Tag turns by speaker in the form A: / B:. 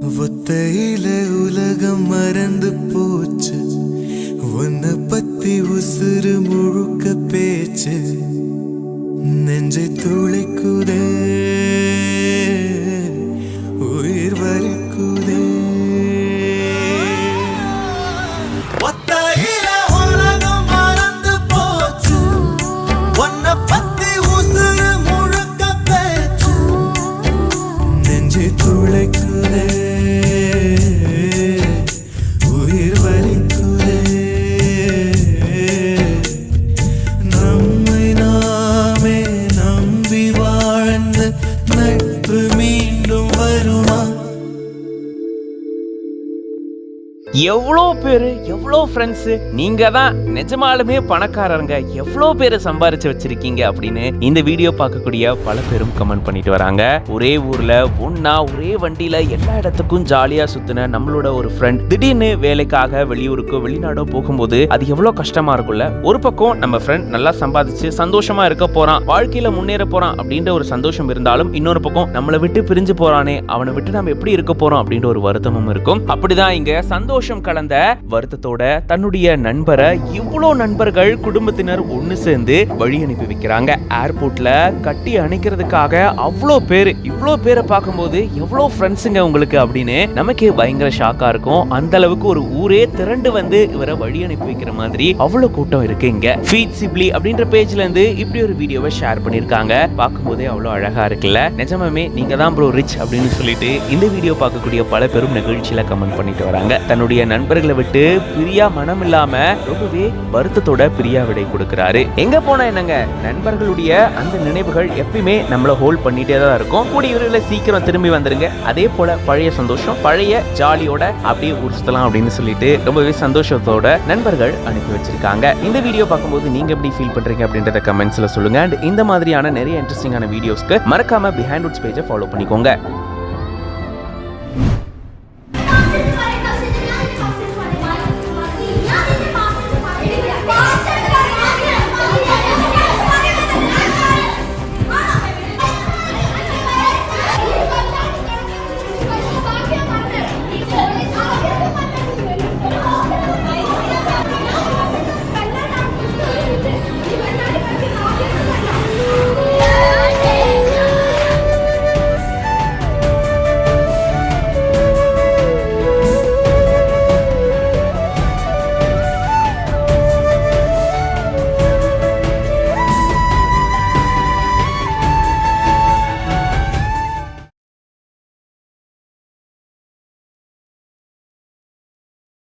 A: ஒத்தையில உலகம் மறந்து போச்சு, உன்னை பத்தி உசுறு முழுக்க பேச்சு, நெஞ்சை துளைக்குதே உயிர் வலிக்குதே. ஒத்தையில உலகம் மறந்து போச்சு, உன்னை பத்தி உசுறு முழுக்க பேச்சு, நெஞ்சை துளைக்குதே உயிர் வலிக்குதே. நம்மை நாமே நம்பி வாழ்ந்த நட்பு மீண்டும் வருமா?
B: எவ்வளோ பேரு எவ்வளோ ஃப்ரெண்ட்ஸு, நீங்க தான் நிஜமாலுமே பணக்காரங்க, எவ்வளோ பேரை சம்பாரிச்சு வச்சிருக்கீங்க அப்படின்னு இந்த வீடியோ பார்க்கக்கூடிய பல பேரும் கமெண்ட் பண்ணிட்டு வராங்க. ஒரே ஊர்ல ஒன்னா ஒரே வண்டியில எல்லா இடத்துக்கும் ஜாலியா சுத்தின நம்மளோட ஒரு ஃப்ரெண்ட் திடீர்னு வேலைக்காக வெளியூருக்கோ வெளிநாடோ போகும்போது அது எவ்வளோ கஷ்டமா இருக்கும்ல. ஒரு பக்கம் நம்ம ஃப்ரெண்ட் நல்லா சம்பாதிச்சு சந்தோஷமா இருக்க போறான், வாழ்க்கையில முன்னேற போறான் அப்படின்ற ஒரு சந்தோஷம் இருந்தாலும், இன்னொரு பக்கம் நம்மளை விட்டு பிரிஞ்சு போறானே, அவனை விட்டு நம்ம எப்படி இருக்க போறோம் அப்படின்ற ஒரு வருத்தமும் இருக்கும். அப்படிதான் இங்க சந்தோஷம் கலந்த வருத்தத்தோட தன்னுடைய நண்பரை இவ்வளோ நண்பர்கள் குடும்பத்தினர் ஒன்னு சேர்ந்து வழி அனுப்பி வைக்கிறாங்க. ஏர்போர்ட்ல கட்டி அணைக்கிறதுக்காக அவ்வளோ பேரு, இவ்வளோ பேரை பார்க்கும்போது எவ்வளோ ஃப்ரெண்ட்ஸுங்க உங்களுக்கு அப்படின்னு நமக்கே பயங்கர ஷாக்கா இருக்கும். அந்த அளவுக்கு ஒரு ஊரே திரண்டு வந்து இவரை வழி அனுப்பி வைக்கிற மாதிரி அவ்வளோ கூட்டம் இருக்கு இங்க. ஃபீட் சிப்லி அப்படின்ற பேஜ்ல இருந்து இப்படி ஒரு வீடியோவை ஷேர் பண்ணிருக்காங்க. பார்க்கும்போதே அவ்வளோ அழகா இருக்குல்ல. நிஜமாமே நீங்க தான் ப்ரோ ரிச் அப்படின்னு சொல்லிட்டு இந்த வீடியோ பார்க்கக்கூடிய பல பேரும் நிகழ்ச்சியில கமெண்ட் பண்ணிட்டு வராங்க. தன்னுடைய நண்பர்களை விட்டு பிரியா மனம் இல்லாம ரொம்பவே வருத்தத்தோட பிரியா விடை கொடுக்கிறாரு. எங்க போனா என்னங்க, நண்பர்களுடைய அந்த நினைவுகள் எப்பயுமே நம்மள ஹோல்ட் பண்ணிட்டே தான் இருக்கும். கூடிய விரைவில் சீக்கிரம் திரும்பி வந்துருங்க. அதே போல பழைய சந்தோஷம் பழைய ஜாலியோட அப்படியே ஊர் சுத்தலாம் அப்படின்னு சொல்லிட்டு ரொம்பவே சந்தோஷத்தோட நண்பர்கள் அனுப்பி வச்சிருக்காங்க. இந்த வீடியோ பார்க்கும்போது நீங்க எப்படி ஃபீல் பண்றீங்க அப்படின்றத கமெண்ட்ஸ்ல சொல்லுங்க. அண்ட் இந்த மாதிரியான நிறைய இன்ட்ரெஸ்டிங்கான வீடியோஸ்க்கு மறக்காம பிஹைண்ட் ரூட்ஸ் பேஜை ஃபாலோ பண்ணிக்கோங்க.